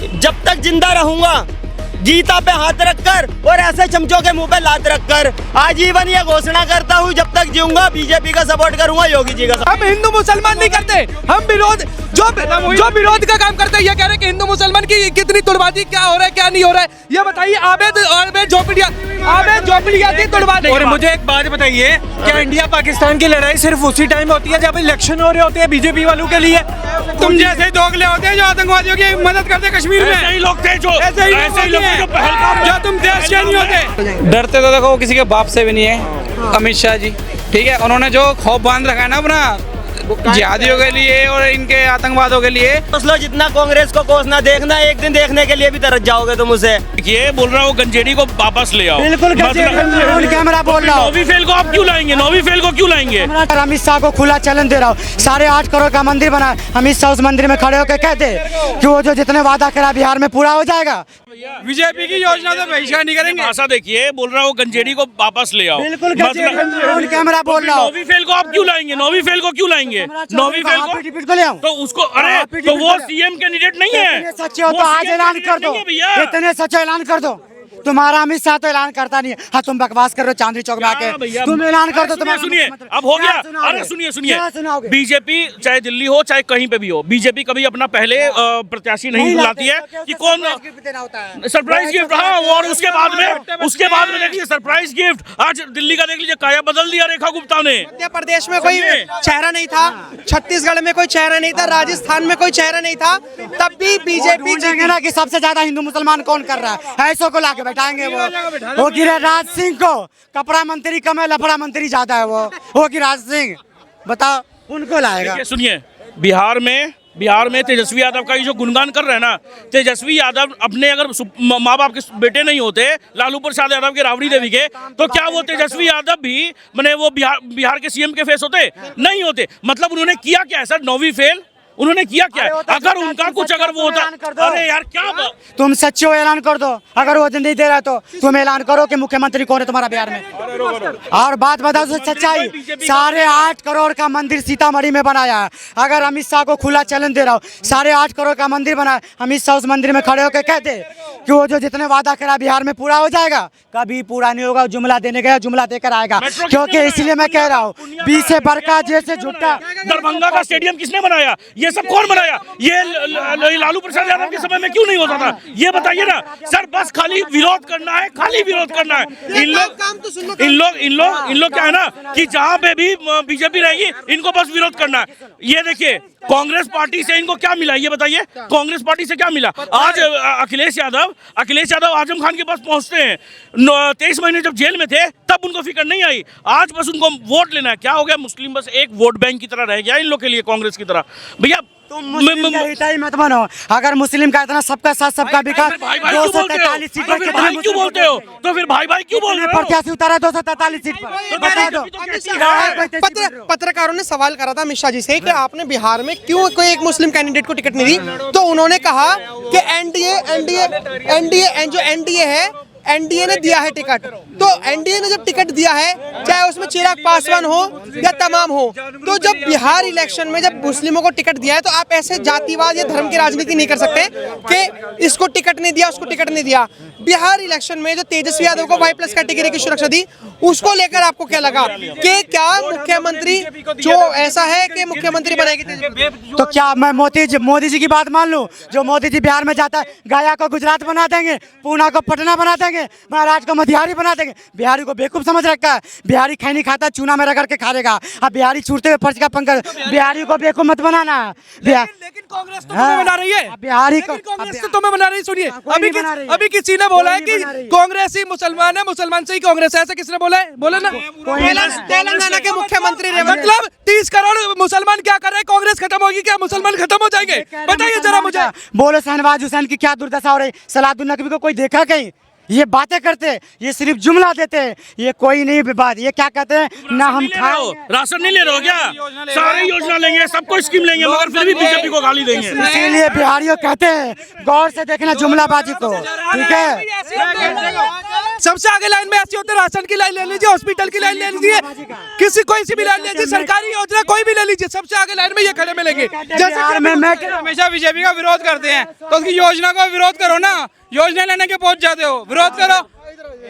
जब तक जिंदा रहूंगा गीता पे हाथ रखकर और ऐसे चमचों के मुंह पे लात रखकर आजीवन ये घोषणा करता हूँ, जब तक जीऊंगा बीजेपी का सपोर्ट करूंगा, योगी जी का। हम हिंदू मुसलमान नहीं करते, हम विरोध जो विरोध का काम करते हैं, ये कह रहे हैं कि हिंदू मुसलमान की कितनी तुड़बाजी, क्या हो रहा है क्या नहीं हो रहा है, ये बताइए। आबेद झोपड़ियां थी तुड़बाजी। और मुझे एक बात बताइए, क्या इंडिया पाकिस्तान की लड़ाई सिर्फ उसी टाइम होती है जब इलेक्शन हो रहे होते हैं बीजेपी वालों के लिए? तुम जैसे दोगले होते हैं जो आतंकवादियों की मदद करते कश्मीर में, ऐसे ही लोग थे जो जो तुम देश के नहीं होते। डरते तो देखो किसी के बाप से भी नहीं है, अमित शाह जी, ठीक है। उन्होंने जो खौफ बांध रखा है ना अपना जिहादियों के लिए और इनके आतंकवादों के लिए। सोच जितना कांग्रेस को कोसना देखना, एक दिन देखने के लिए भी तरस जाओगे तुम उसे। ये बोल रहा हूँ गंजेड़ी को वापस ले आओ। बिल्कुल कैमरा बोल रहा हूँ। नौवीं फेल को आप क्यों लाएंगे? नौवीं फेल को क्यों लाएंगे? अमित शाह को खुला चैलेंज दे रहा हूँ, 8.5 करोड़ का मंदिर बना, अमित शाह उस मंदिर में खड़े होकर कहते कि वो जो जितने वादा करा बिहार में पूरा हो जाएगा। बीजेपी की योजना तो बहिष्कार नहीं करेंगे। भाषा देखिए, बोल रहा हूँ गंजेड़ी को वापस ले आओ। बिल्कुल कैमरा बोल रहा हूँ। नौवीं फेल को आप क्यों लाएंगे? नौवीं फेल को क्यों लाएंगे? नौवीं फेल को ले आओ तो उसको, अरे तो वो सीएम कैंडिडेट नहीं है। सच्चे हो तो आज ऐलान कर दो, इतने सच्चे ऐलान कर दो। तुम्हारा अमित शाह तो ऐलान करता नहीं है। हाँ, तुम बकवास कर रहे हो चांदनी चौक में आके, तुम ऐलान कर दो। सुनिए, अब हो गया। अरे सुनिए, बीजेपी चाहे दिल्ली हो चाहे कहीं पे भी हो, बीजेपी कभी अपना पहले प्रत्याशी नहीं बुलाती है कि कौन सरप्राइज गिफ्ट। हाँ, और उसके बाद में देखिए सरप्राइज गिफ्ट। आज दिल्ली का देख लीजिए, काया बदल दिया रेखा गुप्ता ने। मध्य प्रदेश में कोई चेहरा नहीं था, छत्तीसगढ़ में कोई चेहरा नहीं था, राजस्थान में कोई चेहरा नहीं था, तब भी बीजेपी ना कि सबसे ज्यादा हिंदू मुसलमान कौन कर रहा है, ऐसो को लाके बैठाएंगे। वो गिरिराज सिंह को कपड़ा मंत्री कम है, लफड़ा मंत्री ज्यादा है। वो गिरिराज सिंह बताओ, उनको लाएगा। सुनिए, बिहार में तेजस्वी यादव का ये जो गुणगान कर रहे हैं ना, तेजस्वी यादव अपने अगर माँ बाप के बेटे नहीं होते, लालू प्रसाद यादव के, राबड़ी देवी के, तो क्या वो तेजस्वी यादव भी माने वो बिहार के सीएम के फेस होते? नहीं होते। मतलब उन्होंने किया क्या है सर? 9वीं फेल उन्होंने किया क्या है? अगर उनका कुछ अगर वो होता, अरे यार क्या तुम सच्चे हो, ऐलान कर दो। अगर वो नहीं दे रहा तो तुम ऐलान करो कि मुख्यमंत्री कौन है तुम्हारा बिहार में। और बात बताओ तो सच्चाई, 8.5 करोड़ का मंदिर सीतामढ़ी में बनाया है। अगर अमित शाह को खुला चैलेंज दे रहा हूँ, 8.5 करोड़ का मंदिर बनाया, अमित शाह उस मंदिर में खड़े होकर कहते कि वो जो जितने वादा करा बिहार में पूरा हो जाएगा, कभी पूरा नहीं होगा। जुमला देने गया, जुमला देकर आएगा। क्योंकि इसलिए मैं कह रहा हूँ, 20 से बड़का जैसे झूठा। दरभंगा का स्टेडियम किसने बनाया? ये सब कौन बनाया? ये लालू प्रसाद यादव के समय में क्यों नहीं होता था? ये बताइए ना सर। बस खाली विरोध करना है, खाली विरोध करना है। इन लोग क्या है ना कि जहाँ पे भी बीजेपी रहेगी, इनको बस विरोध करना है। ये देखिए, कांग्रेस पार्टी से इनको क्या मिला? ये बताइए, कांग्रेस पार्टी से क्या मिला? आज अखिलेश यादव आजम खान के पास पहुंचते हैं। 23 महीने जब जेल में थे तब उनको फिक्र नहीं आई। आज बस उनको वोट लेना है। क्या हो गया? मुस्लिम बस एक वोट बैंक की तरह रह गया इन लोग के लिए, कांग्रेस की तरह। भैया मत बनो। अगर मुस्लिम का इतना सबका साथ सबका विकास, 243 सीट पर भाई क्यों बोलते हो? तो फिर भाई क्यों बोल रहे हो? प्रत्याशी उतारा 243 सीट पर, बता दो। पत्रकारों ने सवाल करा था अमित शाह जी से कि आपने बिहार में क्यों कोई एक मुस्लिम कैंडिडेट को टिकट नहीं दी, तो उन्होंने कहा कि एनडीए है, एनडीए ने दिया है टिकट। तो एनडीए ने जब टिकट दिया है, चाहे उसमें चिराग पासवान हो या तमाम हो, तो जब बिहार इलेक्शन में जब मुस्लिमों को टिकट दिया है, तो आप ऐसे जातिवाद या धर्म की राजनीति नहीं कर सकते कि इसको टिकट नहीं दिया, उसको टिकट नहीं दिया। बिहार इलेक्शन में जो तेजस्वी यादव को Y+ कैटेगरी की सुरक्षा दी, उसको लेकर आपको क्या लगा कि क्या मुख्यमंत्री जो ऐसा है कि मुख्यमंत्री बनेगी? तो क्या मैं मोदी जी की बात मान लूं? जो मोदी जी बिहार में जाता है, गया को गुजरात बना देंगे, पूना को पटना बना देंगे, महाराज को मटिहारी बना देंगे। बिहारी को बेवकूफ समझ रखा है। बिहारी खैनी खाता, चूना में रगड़ के खाएगा। अब बिहारी छूटते हुए फर्ज का पंकज, बिहारी को बेवकूफ मत बनाना। लेकिन कांग्रेस तो तुम्हें बना रही है, बिहारी को कांग्रेस तो तुम्हें बना रही है। सुनिए, अभी किसी ने बोला है कि कांग्रेस ही मुसलमान है, मुसलमान से ही कांग्रेस है। ऐसा किसने बोला है? बोले ना, तेलंगाना के मुख्यमंत्री ने। मतलब 30 करोड़ मुसलमान क्या कर रहे हैं? कांग्रेस खत्म होगी क्या मुसलमान खत्म हो जाएंगे? बताइए जरा मुझे। बोलो शहनवाज हुसैन की क्या दुर्दशा हो रही? सलाहुद्दीन नकवी को कोई देखा कहीं? ये बातें करते, ये सिर्फ जुमला देते, ये कोई नहीं बात। ये क्या कहते हैं ना, हम राशन नहीं ले रहे हो क्या? सारी योजना लेंगे, सबको स्कीम लेंगे, मगर फिर भी बीजेपी को गाली देंगे। इसीलिए बिहारियों कहते हैं गौर से देखना जुमलाबाजी को, ठीक है? सबसे आगे लाइन में ऐसे होते, राशन की लाइन ले लीजिए, हॉस्पिटल की लाइन ले लीजिए, किसी कोई सी भी लाइन ले लीजिए, सरकारी योजना कोई भी ले लीजिए, सबसे आगे लाइन में ये खड़े मिलेंगे। जैसे हमेशा बीजेपी का विरोध करते हैं तो उसकी योजना का विरोध करो ना, योजना लेने के पहुंच जाते हो, विरोध करो।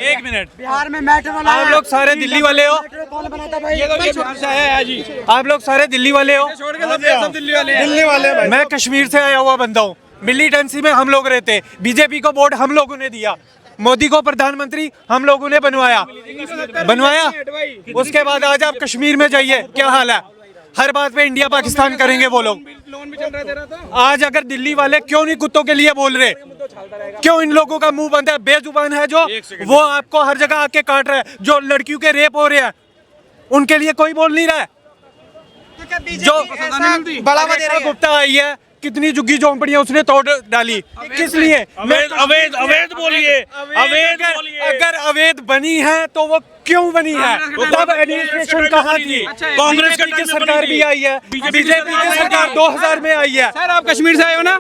एक मिनट, बिहार में मेट्रो आप लोग सारे दिल्ली वाले हो, ये तो बिहार से आया है जी, आप लोग सारे दिल्ली वाले हो, सब दिल्ली वाले हैं। मैं कश्मीर से आया हुआ बंदा हूँ, मिलिटेंसी में हम लोग रहते, बीजेपी को वोट हम लोगों ने दिया, मोदी को प्रधानमंत्री हम लोगों ने बनवाया, उसके बाद आज आप कश्मीर में जाइए क्या हाल है, हर बात पे इंडिया पाकिस्तान करेंगे वो लोग। आज अगर दिल्ली वाले क्यों नहीं कुत्तों के लिए बोल रहे, क्यों इन लोगों का मुंह बंद है, बेजुबान है जो, वो आपको हर जगह आके काट रहे हैं, जो लड़कियों के रेप हो रहे हैं उनके लिए कोई बोल नहीं रहा है। जो बढ़ावा दे रही है। गुप्ता आई है, कितनी झुग्गी झोंपड़ियां उसने तोड़ डाली, किस लिए? अवैध अवैध अवैध बोलिए, अवैध बोलिए। अगर अवैध बनी है तो वो क्यों बनी है? तब एडमिनिस्ट्रेशन कहाँ थी? कांग्रेस की सरकार भी आई है, बीजेपी की सरकार 2000 में आई है। सर आप कश्मीर से आए हो ना,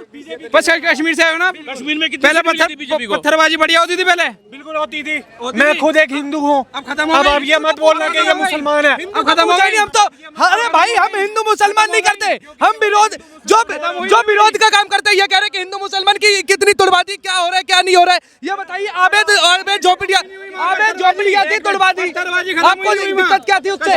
बस कश्मीर से आए हो ना, कश्मीर में कितनी पहले सीटें मिली थी बीजेपी को? पत्थरबाजी बढ़िया होती थी पहले, बिल्कुल होती थी। मैं खुद एक हिंदू हूँ, अब खत्म हो अब गई। आप ये मत बोलना कि ये मुसलमान है। अब खत्म हो गई। हम तो, अरे भाई हम हिंदू मुसलमान नहीं करते, हम विरोध जो विरोध का काम करते हैं, ये कह रहे हैं कि हिंदू मुसलमान की कितनी तुड़वादी, क्या हो रहा है क्या नहीं हो रहा है, ये बताइए। अवैध झोपड़ियां थी, तुड़वादी, आपको दिक्कत क्या थी उससे?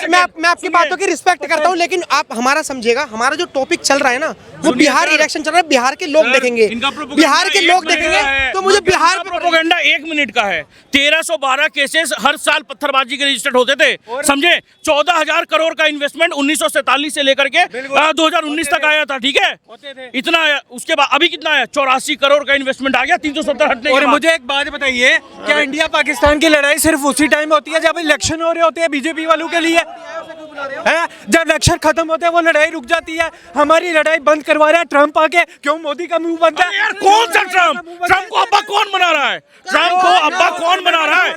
मैं आपकी बातों की रिस्पेक्ट करता हूँ, लेकिन आप हमारा समझिएगा, हमारा जो टॉपिक चल रहा है ना, वो बिहार इलेक्शन चल रहा है, बिहार के लोग देखेंगे, बिहार के लोग देखेंगे, तो मुझे बिहार में प्रोपेगेंडा 1 मिनट का है। 1312 केसेस हर साल पत्थरबाजी के रजिस्टर्ड होते थे, समझे? 14,000 करोड़ का इन्वेस्टमेंट 1947 से लेकर के 2019 तक आया था, ठीक है? इतना आया, उसके बाद अभी कितना आया? 84 करोड़ का इन्वेस्टमेंट आ गया 370 हटने के और बाद। मुझे एक बात बताइए, क्या इंडिया पाकिस्तान की लड़ाई सिर्फ उसी टाइम होती है जब इलेक्शन हो रहे होते हैं बीजेपी वालों के लिए? है जब इलेक्शन खत्म होते हैं वो लड़ाई रुक जाती है। हमारी लड़ाई बंद करवा रहा है ट्रम्प आके, क्यों मोदी का मुंह बंद है? यार कौन सा ट्रम्प? ट्रम्प को अब्बा कौन बना रहा है? ट्रम्प को अब्बा कौन बना रहा है?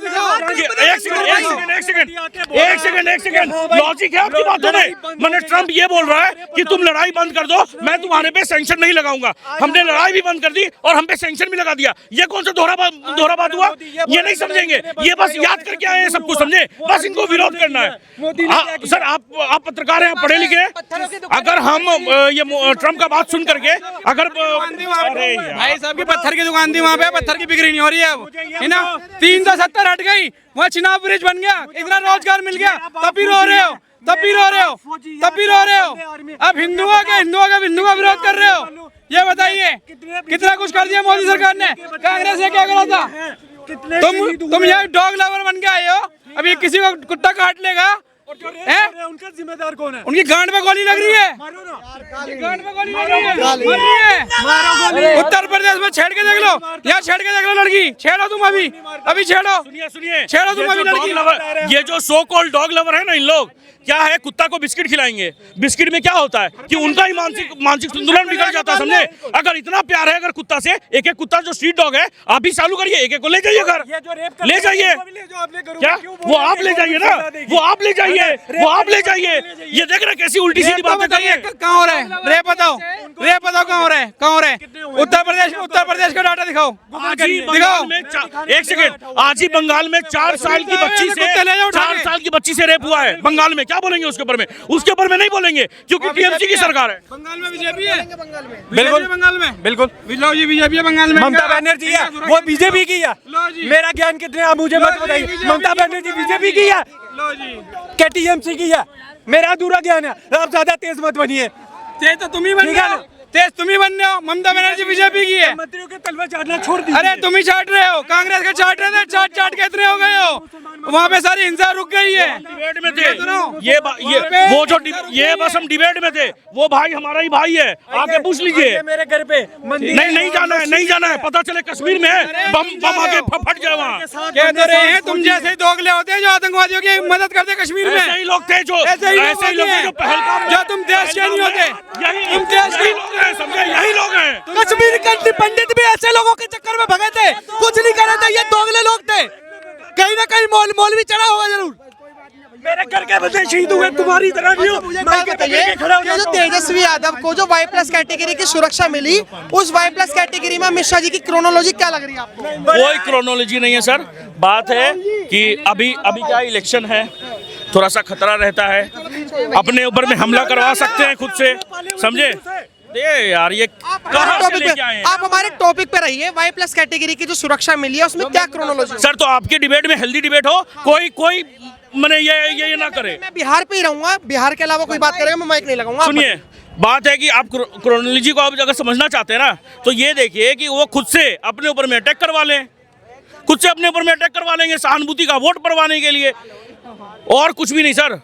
एक सेकंड, लॉजिक है आपकी बातों में? मैंने ट्रम्प ये बोल रहा है कि तुम लड़ाई बंद कर दो, मैं तुम्हारे पे सैंक्शन नहीं लगाऊंगा। हमने लड़ाई भी बंद कर दी और हम पे सैंक्शन भी लगा दिया। ये कौन सा दोहरा बात हुआ? ये नहीं समझेंगे, ये बस याद करके आए हैं सब कुछ, समझे? बस इनको विरोध करना है। सर आप पत्रकार हैं, पढ़े लिखे हैं, अगर हम ये ट्रम्प का बात सुन करके अगर भाई साहब की पत्थर की दुकान थी वहाँ पे, पत्थर की बिक्री नहीं हो रही है अब, है ना? 370 हट गई, वहाँ चिनाब ब्रिज बन गया, इतना रोजगार मिल गया, तब भी रो रहे हो, तब भी रो रहे हो। अब हिंदुओं का विरोध कर रहे हो। ये बताइए कितना कुछ कर दिया मोदी सरकार ने, कांग्रेस ने क्या करा था? तुम यहाँ डॉग लवर बन के आए हो, अभी किसी को कुत्ता काट लेगा, उनका जिम्मेदार कौन है? उनकी गांड पे गोली लग रही है, गांड पे गोली लग रही है। उत्तर प्रदेश में छेड़ के देख लो, यहाँ छेड़ के देख लो लड़की, छेड़ो तुम अभी छेड़ो, सुनिए, छेड़ो तुम अभी लड़की। ये जो सो कॉल्ड डॉग लवर है ना, इन लोग क्या है, कुत्ता को बिस्किट खिलाएंगे। बिस्किट में क्या होता है कि उनका ही मानसिक संतुलन बिगड़ जाता है, समझे? अगर इतना प्यार है अगर कुत्ता से, एक एक कुत्ता जो स्ट्रीट डॉग है आप भी चालू करिए, एक एक को ले जाइए घर, ले जाइए। क्या वो आप ले जाइए ना, वो आप ले जाइए। ये देख रहे कैसी उल्टी सीधी बातें कर रही है। कहाँ हो रहा है रेप? बताओ कहाँ हो रहा है? उत्तर प्रदेश का डाटा दिखाओ। एक सेकंड, आज ही बंगाल में 4 साल की बच्ची से रेप हुआ है बंगाल में। क्या बोलेंगे उसके ऊपर में? उसके ऊपर में नहीं बोलेंगे क्योंकि टीएमसी की सरकार है। बंगाल में बीजेपी है, बिल्कुल बंगाल में बिल्कुल बीजेपी है बंगाल में। ममता बनर्जी है, वो बीजेपी की है। मेरा ज्ञान कितने आप मुझे मत बताइए। ममता बनर्जी बीजेपी की है क्या टीएमसी की है? मेरा अधूरा ज्ञान है, आप ज्यादा तेज मत बनिए। तेज तो तुम ही बन रहे हो, तेज तुम ही बन रहे हो। ममता बनर्जी बीजेपी की है। मंत्रियों के तलवा चाटना छोड़ दीजिए। अरे तुम ही चाट रहे हो, कांग्रेस के चाट रहे थे, चाट के इतने हो गए हो, वहाँ पे सारी हिंसा रुक गई है। डिबेट में थे ये बस हम डिबेट में थे। वो भाई हमारा ही भाई है, आके पूछ लीजिए। मेरे घर पे नहीं जाना है, पता चले कश्मीर में है, बम आके फट जाए वहाँ। कह तो रहे हैं तुम जैसे दोगले होते हैं जो आतंकवादियों की मदद करते कश्मीर में। ऐसे ही लोग थे जो पहलगाम, जो तुम देश के नहीं होते, तुम देश के यही लोग हैं। कश्मीर के पंडित भी ऐसे लोगों के चक्कर में भगे थे, कुछ नहीं करे थे, ये दोगले लोग थे। कहीं ना कहीं मौलवी चढ़ा होगा जरूर। मेरे घर के बंदे शहीद हुए, तुम्हारी तरह नहीं हो। मुझे एक बात बताइए कि जो तेजस्वी यादव को जो Y+ कैटेगरी की सुरक्षा मिली, उस Y+ कैटेगरी में अमित शाह जी की क्रोनोलॉजी क्या लग रही है आपको? कोई क्रोनोलॉजी नहीं है सर। बात है कि अभी क्या इलेक्शन है, थोड़ा सा खतरा रहता है, अपने ऊपर में हमला करवा सकते हैं खुद से, समझे? ये यार ये कहाँ से लेके आए हैं? आप हमारे टॉपिक पे रहिए। Y+ कैटेगरी की जो सुरक्षा मिली है उसमें क्या क्रोनोलॉजी? सर तो आपके डिबेट में हेल्दी डिबेट हो, कोई मैंने ये ना करे। मैं बिहार पे ही रहूंगा, बिहार के अलावा कोई बात करेगा मैं माइक नहीं लगाऊंगा। सुनिए, बात है कि आप क्रोनोलॉजी को आप अगर समझना चाहते हैं ना, तो ये देखिए कि वो खुद से अपने ऊपर में अटैक करवा लें, खुद से अपने ऊपर में अटैक करवा लेंगे सहानुभूति का वोट परवाने के लिए, और कुछ भी नहीं सर।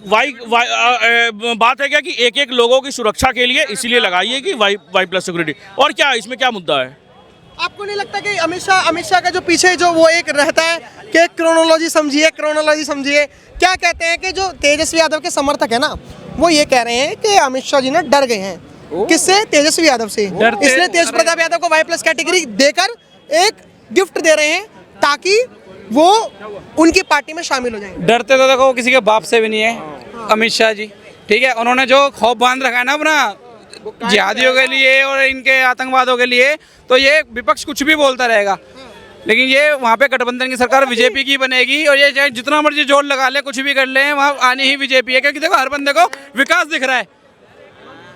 बात है क्या कि एक लोगों की सुरक्षा के लिए इसलिए लगाइए कि Y+ सिक्योरिटी, और क्या इसमें क्या मुद्दा है? आपको नहीं लगता कि अमित शाह का जो पीछे जो वो एक रहता है कि क्रोनोलॉजी समझिए, क्या कहते हैं कि जो तेजस्वी यादव के समर्थक है ना, वो ये कह रहे हैं कि अमित शाह जी ने डर गए हैं। किससे? तेजस्वी यादव से। इसलिए तेज प्रताप यादव को Y+ कैटेगरी देकर एक गिफ्ट दे रहे हैं ताकि वो उनकी पार्टी में शामिल हो जाए। डरते तो देखो किसी के बाप से भी नहीं है अमित शाह जी, ठीक है। उन्होंने जो खौफ बांध रखा है ना अपना जिहादियों के लिए और इनके आतंकवादों के लिए, तो ये विपक्ष कुछ भी बोलता रहेगा, लेकिन ये वहाँ पे गठबंधन की सरकार बीजेपी की बनेगी, और ये चाहे जितना मर्जी जोर लगा ले, कुछ भी कर ले, वहाँ आनी ही बीजेपी है। क्योंकि देखो हर बंदे को विकास दिख रहा है,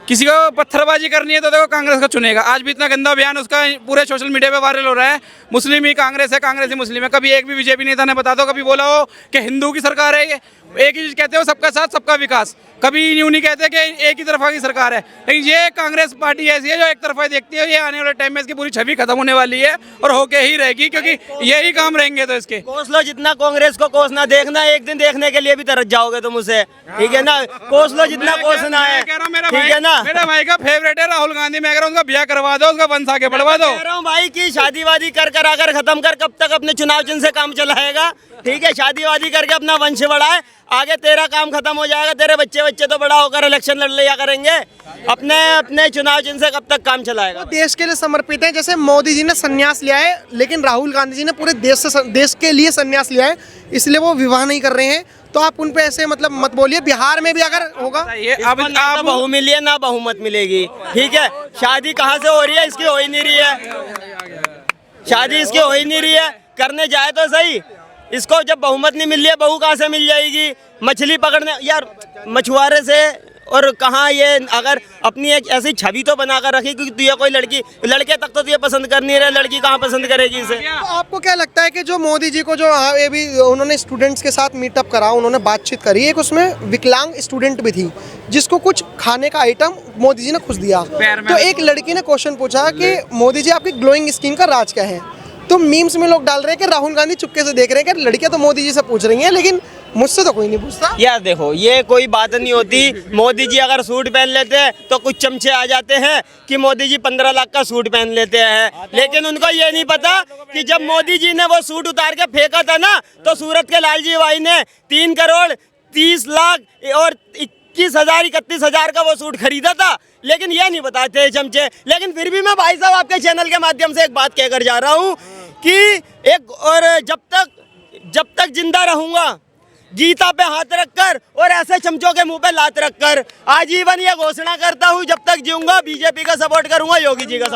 किसी को पत्थरबाजी करनी है तो देखो कांग्रेस का चुनेगा। आज भी इतना गंदा बयान उसका पूरे सोशल मीडिया पे वायरल हो रहा है, मुस्लिम ही कांग्रेस है, कांग्रेस ही मुस्लिम है। कभी एक भी बीजेपी नेता ने बता दो कभी बोला हो कि हिंदू की सरकार है ये? एक ही चीज कहते हो, सबका साथ सबका विकास। कभी यूं नहीं कहते कि एक ही तरफा की सरकार है। लेकिन ये कांग्रेस पार्टी ऐसी है जो एक तरफा देखती है। ये आने वाले टाइम में इसकी पूरी छवि खत्म होने वाली है और होके ही रहेगी, क्योंकि यही काम रहेंगे। तो इसके कोस लो जितना कांग्रेस को कोसना, देखना एक दिन देखने के लिए भी तरस जाओगे तुम उसे, ठीक है ना? कोस लो जितना कोसना है, ठीक है ना? मेरा भाई का फेवरेट है राहुल गांधी। मैं कह रहा हूँ उनका ब्याह करवा दो, उसका वंश आगे बढ़वा दो। कह रहा हूँ भाई की शादी वादी कर आकर खत्म कर, कब तक अपने चुनाव चिन्ह से काम चलाएगा? ठीक है, शादी वादी करके अपना वंश बढ़ाए, आगे तेरा काम खत्म हो जाएगा। तेरे बच्चे तो बड़ा होकर इलेक्शन लड़ लिया करेंगे, अपने चुनाव चिन्ह से कब तक काम चलाएगा? देश के लिए समर्पित है। जैसे मोदी जी ने संन्यास लिया है, लेकिन राहुल गांधी जी ने पूरे देश के लिए संन्यास लिया है, इसलिए वो विवाह नहीं कर रहे हैं। तो आप उन पे ऐसे मतलब मत बोलिए। बिहार में भी अगर होगा, अब ना बहू मिली है ना बहुमत मिलेगी, ठीक है? शादी कहाँ से हो रही है? इसकी हो ही नहीं रही है, शादी इसकी हो ही नहीं रही है। करने जाए तो सही, इसको जब बहुमत नहीं मिल रही है, बहू कहाँ से मिल जाएगी? मछली पकड़ने यार मछुआरे से, और कहाँ ये अगर अपनी एक ऐसी छवि तो बनाकर रखी कि तू ये कोई लड़के तक तो तुझे पसंद कर नहीं रहे, लड़की कहाँ पसंद करेगी इसे? तो आपको क्या लगता है कि जो मोदी जी को जो ये भी उन्होंने स्टूडेंट्स के साथ मीटअप करा, उन्होंने बातचीत करी, एक उसमें विकलांग स्टूडेंट भी थी जिसको कुछ खाने का आइटम मोदी जी ने खुद दिया, तो एक लड़की ने क्वेश्चन पूछा कि मोदी जी आपकी ग्लोइंग स्किन का राज क्या है? तो मीम्स में लोग डाल रहे हैं कि राहुल गांधी चुपके से देख रहे हैं कि लड़कियां तो मोदी जी से पूछ रही हैं, लेकिन मुझसे तो कोई नहीं पूछता। यार देखो, ये कोई बात नहीं होती। मोदी जी अगर सूट पहन लेते हैं तो कुछ चमचे आ जाते हैं कि मोदी जी 15 लाख का सूट पहन लेते हैं, लेकिन उनको ये नहीं पता कि जब मोदी जी ने वो सूट उतार के फेंका था ना, तो सूरत के लालजी भाई ने 3 करोड़ 30 लाख और 31,000 का वो सूट खरीदा था। लेकिन ये नहीं बताते चमचे। लेकिन फिर भी मैं भाई साहब आपके चैनल के माध्यम से एक बात कहकर जा रहा हूँ कि एक और जब तक जिंदा रहूंगा, गीता पे हाथ रखकर और ऐसे चमचों के मुंह पे लात रखकर आजीवन ये घोषणा करता हूँ, जब तक जीऊंगा बीजेपी का सपोर्ट करूंगा, योगी जी का।